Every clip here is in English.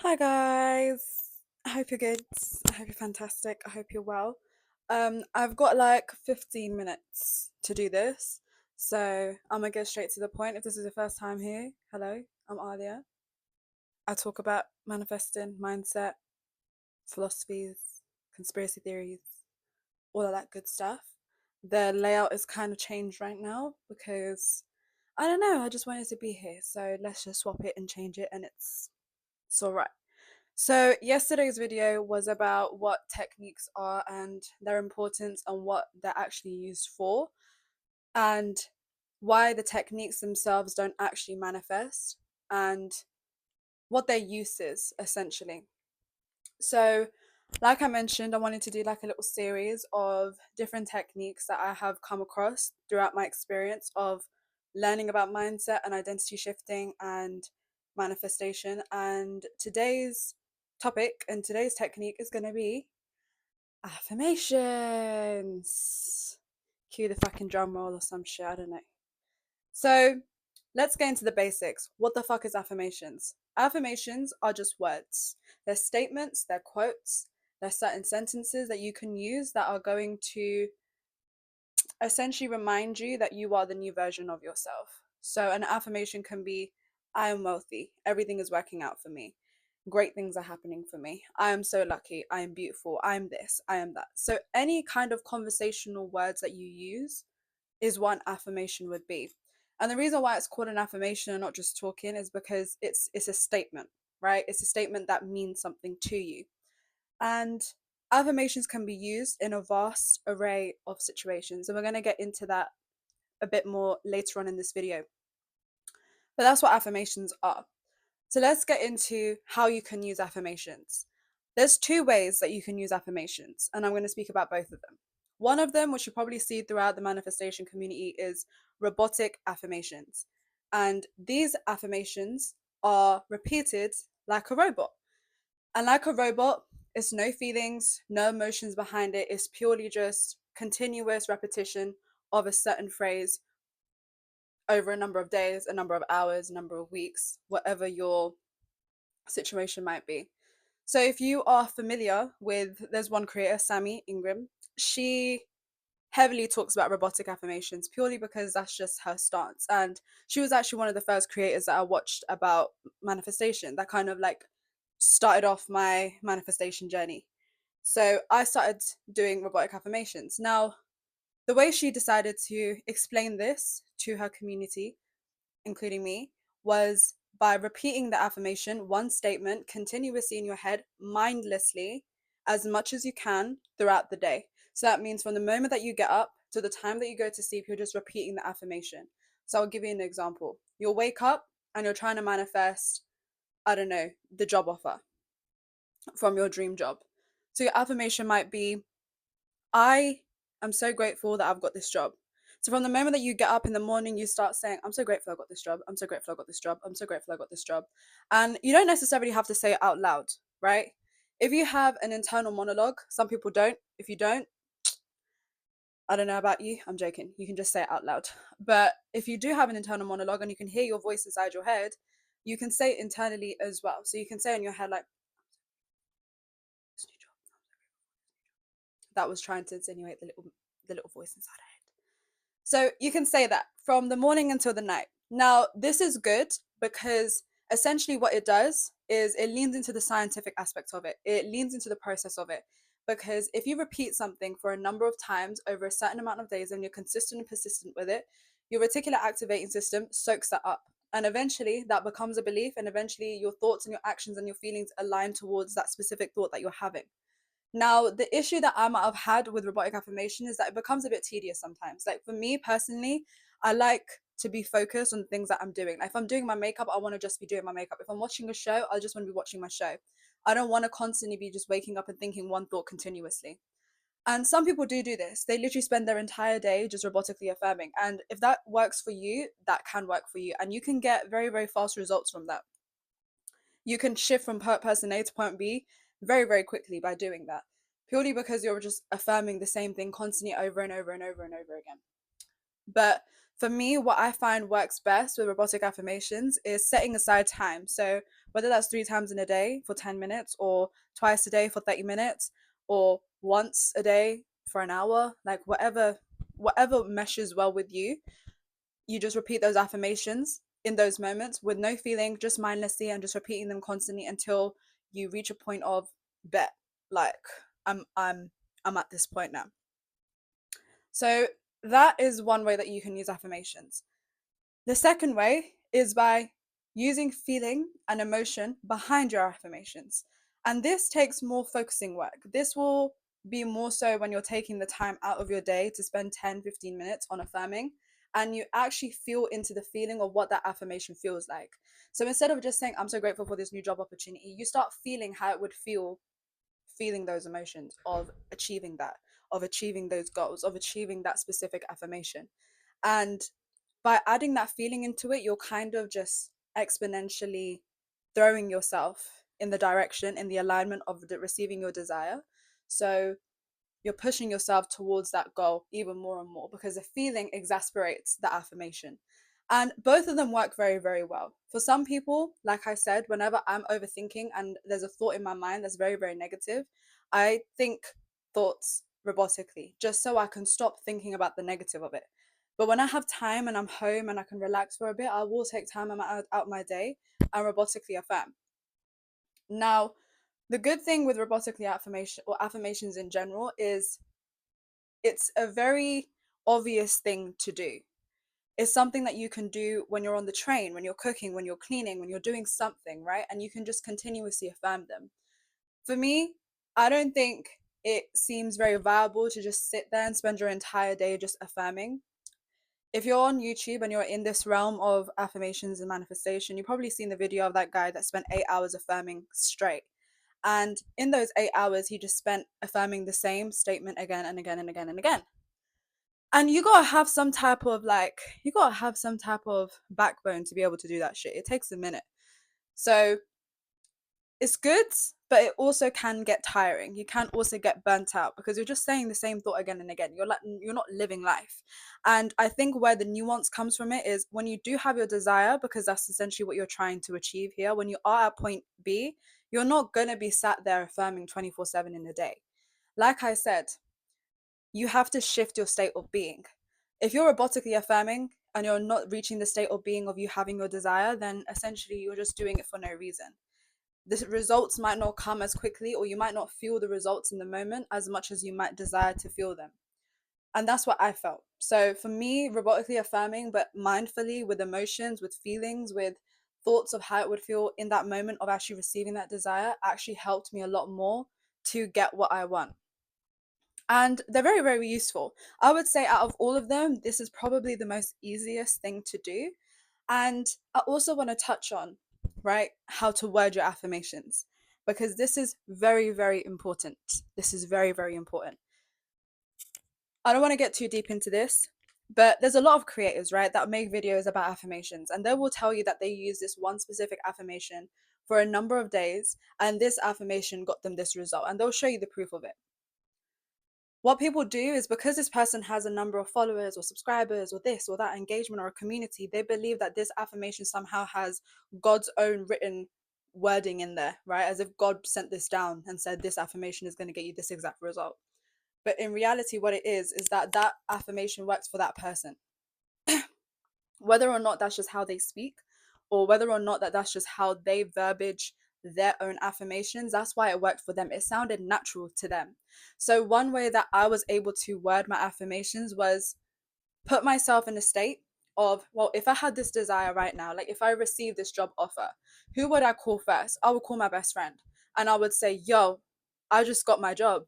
Hi guys. I hope you're good. I hope you're fantastic. I hope you're well. I've got like 15 minutes to do this. So I'm gonna get straight to the point. If this is your first time here, hello, I'm Aaliyah. I talk about manifesting, mindset, philosophies, conspiracy theories, all of that good stuff. The layout is kind of changed right now because I don't know, I just wanted to be here. So let's just swap it and change it and it's all right. So, yesterday's video was about what techniques are and their importance and what they're actually used for, and why the techniques themselves don't actually manifest, and what their use is essentially. So, like I mentioned, I wanted to do like a little series of different techniques that I have come across throughout my experience of learning about mindset and identity shifting and manifestation. And today's topic and today's technique is going to be affirmations. Cue the fucking drum roll or some shit, I don't know. So let's get into the basics. What the fuck is affirmations? Affirmations are just words. They're statements, they're quotes, they're certain sentences that you can use that are going to essentially remind you that you are the new version of yourself. So an affirmation can be, I am wealthy, everything is working out for me. Great things are happening for me. I am so lucky. I am beautiful. I am this. I am that. So, any kind of conversational words that you use is what an affirmation would be. And the reason why it's called an affirmation and not just talking is because it's a statement, right? It's a statement that means something to you. And affirmations can be used in a vast array of situations. And we're going to get into that a bit more later on in this video. But that's what affirmations are. So let's get into how you can use affirmations. There's two ways that you can use affirmations, and I'm going to speak about both of them. One of them, which you probably see throughout the manifestation community, is robotic affirmations. And these affirmations are repeated like a robot. And like a robot, it's no feelings, no emotions behind it. It's purely just continuous repetition of a certain phrase over a number of days, a number of hours, a number of weeks, whatever your situation might be. So if you are familiar with, there's one creator, Sammy Ingram, she heavily talks about robotic affirmations purely because that's just her stance. And she was actually one of the first creators that I watched about manifestation that kind of like started off my manifestation journey. So I started doing robotic affirmations. Now, the way she decided to explain this to her community, including me, was by repeating the affirmation, one statement, continuously in your head, mindlessly, as much as you can throughout the day. So that means from the moment that you get up to the time that you go to sleep, you're just repeating the affirmation. So I'll give you an example. You'll wake up and you're trying to manifest, I don't know, the job offer from your dream job. So your affirmation might be, I am so grateful that I've got this job. So from the moment that you get up in the morning, you start saying, I'm so grateful I got this job. I'm so grateful I got this job. I'm so grateful I got this job. And you don't necessarily have to say it out loud, right? If you have an internal monologue, some people don't. If you don't, I don't know about you. I'm joking. You can just say it out loud. But if you do have an internal monologue and you can hear your voice inside your head, you can say it internally as well. So you can say in your head, like, that was trying to insinuate the little voice inside her head. So you can say that from the morning until the night. Now, this is good because essentially what it does is it leans into the scientific aspect of it. It leans into the process of it. Because if you repeat something for a number of times over a certain amount of days and you're consistent and persistent with it, your reticular activating system soaks that up. And eventually that becomes a belief, and eventually your thoughts and your actions and your feelings align towards that specific thought that you're having. Now, the issue that I might have had with robotic affirmation is that it becomes a bit tedious sometimes. Like for me personally, I like to be focused on things that I'm doing. Like if I'm doing my makeup, I want to just be doing my makeup. If I'm watching a show, I just want to be watching my show. I don't want to constantly be just waking up and thinking one thought continuously. And some people do this. They literally spend their entire day just robotically affirming. And if that works for you, that can work for you. And you can get very, very fast results from that. You can shift from person A to point B very, very quickly by doing that, purely because you're just affirming the same thing constantly over and over and over and over again. But for me, what I find works best with robotic affirmations is setting aside time. So whether that's 3 times in a day for 10 minutes, or twice a day for 30 minutes, or once a day for an hour, like whatever meshes well with you. You just repeat those affirmations in those moments with no feeling, just mindlessly, and just repeating them constantly until you reach a point of bet, like i'm i'm I'm at this point now. So that is one way that you can use affirmations. The second way is by using feeling and emotion behind your affirmations. And this takes more focusing work. This will be more so when you're taking the time out of your day to spend 10-15 minutes on affirming, and you actually feel into the feeling of what that affirmation feels like. So instead of just saying, I'm so grateful for this new job opportunity, you start feeling how it would feel, feeling those emotions of achieving that, of achieving those goals, of achieving that specific affirmation. And by adding that feeling into it, you're kind of just exponentially throwing yourself in the direction, in the alignment of receiving your desire. So you're pushing yourself towards that goal even more and more, because the feeling exasperates the affirmation. And both of them work very, very well. For some people, like I said, whenever I'm overthinking and there's a thought in my mind that's very, very negative, I think thoughts robotically just so I can stop thinking about the negative of it. But when I have time and I'm home and I can relax for a bit, I will take time out my day and robotically affirm. Now, the good thing with robotically affirmation or affirmations in general is it's a very obvious thing to do. It's something that you can do when you're on the train, when you're cooking, when you're cleaning, when you're doing something, right? And you can just continuously affirm them. For me, I don't think it seems very viable to just sit there and spend your entire day just affirming. If you're on YouTube and you're in this realm of affirmations and manifestation, you've probably seen the video of that guy that spent 8 hours affirming straight. And in those 8 hours, he just spent affirming the same statement again and again and again and again. And you gotta have some type of backbone to be able to do that shit. It takes a minute. So it's good, but it also can get tiring. You can also get burnt out because you're just saying the same thought again and again. You're not living life. And I think where the nuance comes from it is when you do have your desire, because that's essentially what you're trying to achieve here. When you are at point B, you're not gonna be sat there affirming 24/7 in a day. Like I said, you have to shift your state of being. If you're robotically affirming and you're not reaching the state of being of you having your desire, then essentially you're just doing it for no reason. The results might not come as quickly, or you might not feel the results in the moment as much as you might desire to feel them. And that's what I felt. So for me, robotically affirming, but mindfully, with emotions, with feelings, with thoughts of how it would feel in that moment of actually receiving that desire, actually helped me a lot more to get what I want. And they're very, very useful. I would say out of all of them, this is probably the most easiest thing to do. And I also want to touch on, right, how to word your affirmations, because this is very, very important. This is very, very important. I don't want to get too deep into this, but there's a lot of creators, right, that make videos about affirmations, and they will tell you that they use this one specific affirmation for a number of days, and this affirmation got them this result, and they'll show you the proof of it. What people do is, because this person has a number of followers or subscribers or this or that engagement or a community, they believe that this affirmation somehow has God's own written wording in there, right? As if God sent this down and said this affirmation is going to get you this exact result. But in reality, what it is that that affirmation works for that person. Whether or not that's just how they speak, or whether or not that's just how they verbiage their own affirmations, that's why it worked for them. It sounded natural to them. So one way that I was able to word my affirmations was put myself in a state of, well, if I had this desire right now, like if I received this job offer, who would I call first? I would call my best friend, and I would say, yo, I just got my job.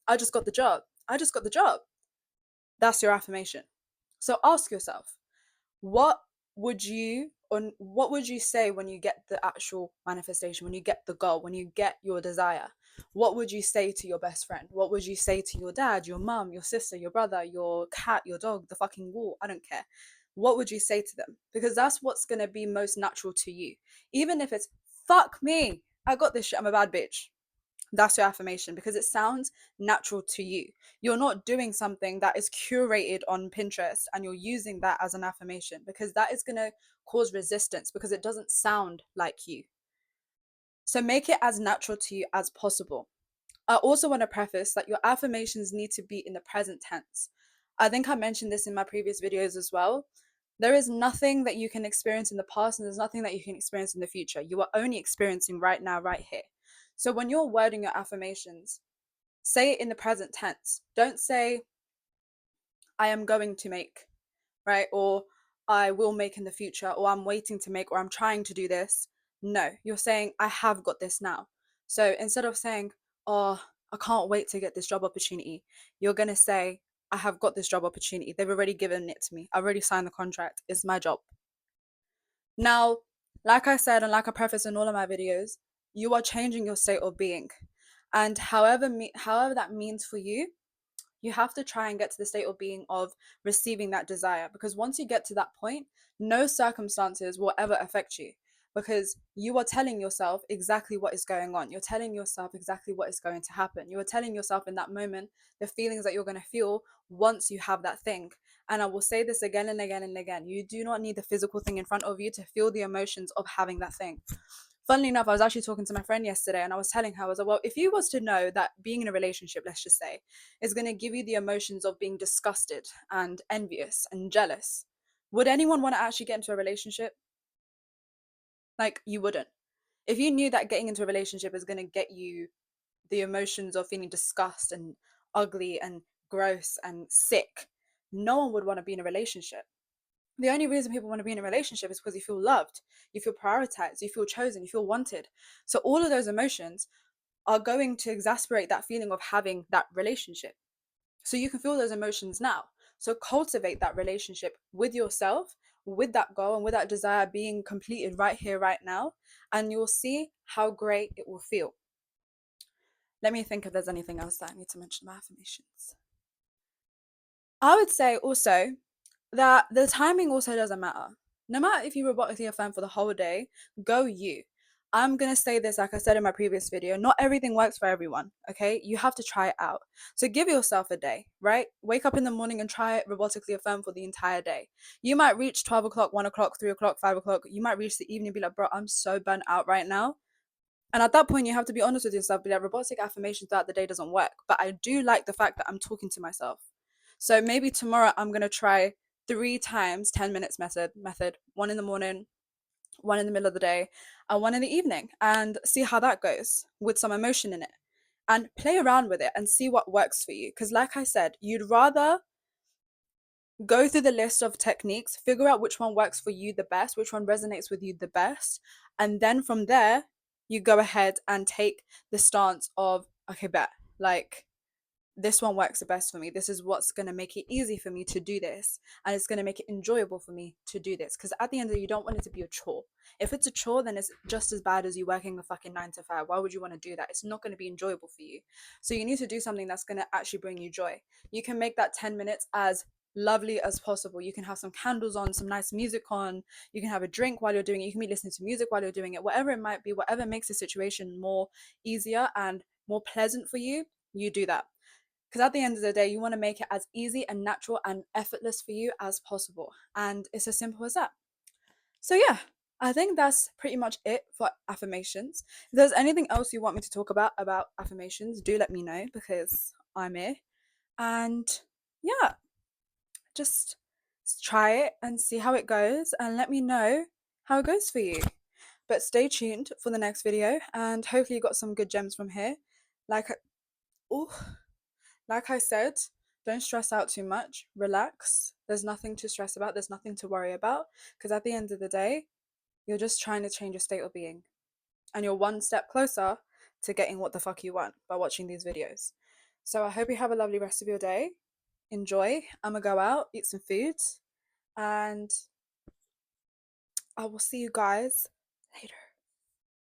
I just got the job. I just got the job. That's your affirmation. So ask yourself, what what would you say when you get the actual manifestation, when you get the goal, when you get your desire? What would you say to your best friend? What would you say to your dad, your mom, your sister, your brother, your cat, your dog, the fucking wall? I don't care. What would you say to them? Because that's what's going to be most natural to you. Even if it's, fuck me, I got this shit, I'm a bad bitch. That's your affirmation, because it sounds natural to you. You're not doing something that is curated on Pinterest and you're using that as an affirmation, because that is going to cause resistance, because it doesn't sound like you. So make it as natural to you as possible. I also want to preface that your affirmations need to be in the present tense. I think I mentioned this in my previous videos as well. There is nothing that you can experience in the past, and there's nothing that you can experience in the future. You are only experiencing right now, right here. So when you're wording your affirmations, say it in the present tense. Don't say, I am going to make, right? Or I will make in the future, or I'm waiting to make, or I'm trying to do this. No, you're saying, I have got this now. So instead of saying, oh, I can't wait to get this job opportunity, you're going to say, I have got this job opportunity. They've already given it to me. I already signed the contract. It's my job. Now, like I said, and like I preface in all of my videos, you are changing your state of being. And however that means for you have to try and get to the state of being of receiving that desire, because once you get to that point, no circumstances will ever affect you, because you are telling yourself exactly what is going on. You're telling yourself exactly what is going to happen. You are telling yourself in that moment the feelings that you're going to feel once you have that thing. And I will say this again and again and again, you do not need the physical thing in front of you to feel the emotions of having that thing. Funnily enough, I was actually talking to my friend yesterday, and I was telling her, I was like, well, if you was to know that being in a relationship, let's just say, is going to give you the emotions of being disgusted and envious and jealous, would anyone want to actually get into a relationship? Like, you wouldn't. If you knew that getting into a relationship is going to get you the emotions of feeling disgust and ugly and gross and sick, no one would want to be in a relationship. The only reason people want to be in a relationship is because you feel loved, you feel prioritized, you feel chosen, you feel wanted. So all of those emotions are going to exasperate that feeling of having that relationship. So you can feel those emotions now. So cultivate that relationship with yourself, with that goal and with that desire being completed right here, right now. And you'll see how great it will feel. Let me think if there's anything else that I need to mention about affirmations. I would say also that the timing also doesn't matter. No matter if you robotically affirm for the whole day, go you. I'm going to say this, like I said in my previous video, not everything works for everyone, okay? You have to try it out. So give yourself a day, right? Wake up in the morning and try it robotically affirm for the entire day. You might reach 12 o'clock, 1 o'clock, 3 o'clock, 5 o'clock. You might reach the evening and be like, bro, I'm so burnt out right now. And at that point, you have to be honest with yourself, be like, robotic affirmation throughout the day doesn't work. But I do like the fact that I'm talking to myself. So maybe tomorrow I'm going to try 3 times 10 minutes method, one in the morning, one in the middle of the day, and one in the evening, and see how that goes with some emotion in it. And play around with it and see what works for you. Because, like I said, you'd rather go through the list of techniques, figure out which one works for you the best, which one resonates with you the best. And then from there, you go ahead and take the stance of, okay, bet, like, this one works the best for me. This is what's going to make it easy for me to do this. And it's going to make it enjoyable for me to do this. Because at the end of the day, you don't want it to be a chore. If it's a chore, then it's just as bad as you working a fucking 9 to 5. Why would you want to do that? It's not going to be enjoyable for you. So you need to do something that's going to actually bring you joy. You can make that 10 minutes as lovely as possible. You can have some candles on, some nice music on. You can have a drink while you're doing it. You can be listening to music while you're doing it. Whatever it might be, whatever makes the situation more easier and more pleasant for you, you do that. Because at the end of the day, you want to make it as easy and natural and effortless for you as possible. And it's as simple as that. So, yeah, I think that's pretty much it for affirmations. If there's anything else you want me to talk about affirmations, do let me know, because I'm here. And yeah, just try it and see how it goes, and let me know how it goes for you. But stay tuned for the next video, and hopefully you got some good gems from here. Like, oh, like I said, don't stress out too much. Relax. There's nothing to stress about. There's nothing to worry about. Because at the end of the day, you're just trying to change your state of being. And you're one step closer to getting what the fuck you want by watching these videos. So I hope you have a lovely rest of your day. Enjoy. I'm going to go out, eat some food. And I will see you guys later.